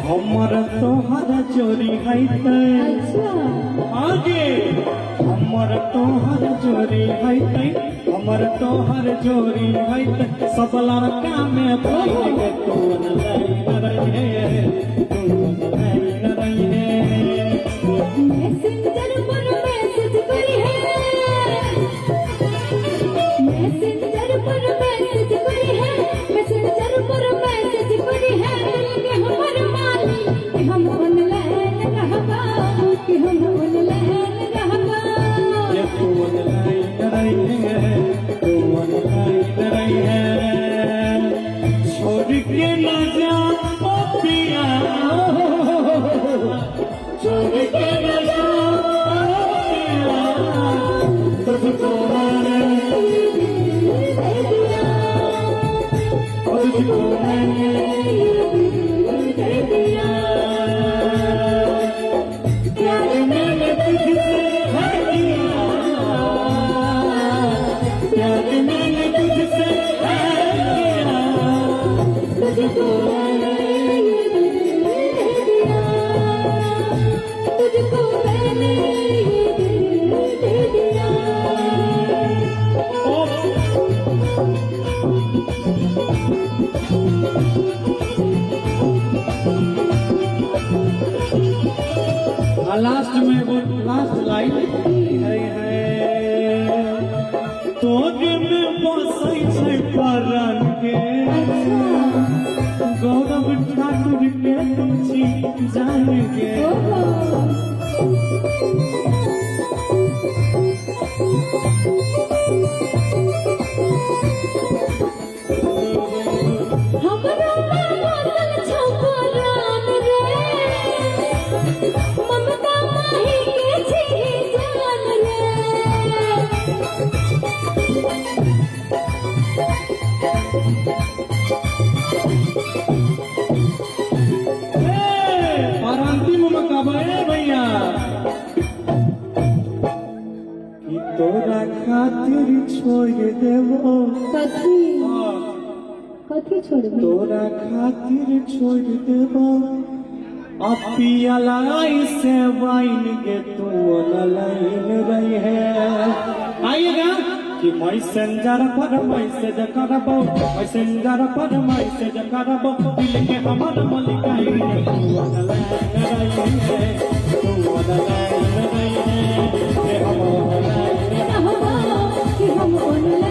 हमर तोहर जोरी है आगे हमर तोहर जोरी है हमर तोहर जोरी है सब लड़का में बोल के तू न रहे तू न रहे मैसेंजर पर मैसेज करी है मैसेंजर पर मैसेज करी है मैसेंजर पर मैसेज करी है दिल के हमर माली कि हम ऑनलाइन रहबा कि हम ऑनलाइन रहबा ये तू ऑनलाइन रही तू ऑनलाइन रही छोड़ के न जा ओ पिया छोड़ के न जा ओ पिया तुझको मैंने तुझको मैंने दे दिया प्यार मैंने तुझसे है किया प्यार मैंने तुझसे है किया तुझको मैंने दे दिया तुझको मैंने दे दिया लास्ट में वो लास्ट लाइन है तोरे में बसै छै परान के गौरव ठाकुर के तुम छी जान के हमरा बोतल छौ परान रे ममता माही के छी जान रे और अंतिम में कबे भैया कि तोरा खातिर छोड़ देबो कथी कथी छोड़ दे तोरा खातिर छोड़ देबो अपियालाई से वाइन के तू ऑनलाइन रही है आइएगा कि मैसेंजर पर मैसेज करबो मैसेंजर पर मैसेज करबो दिल के हमर मलिकाई तू ऑनलाइन रही है तू ऑनलाइन रही है हम ऑनलाइन रहबा कि हम ऑनलाइन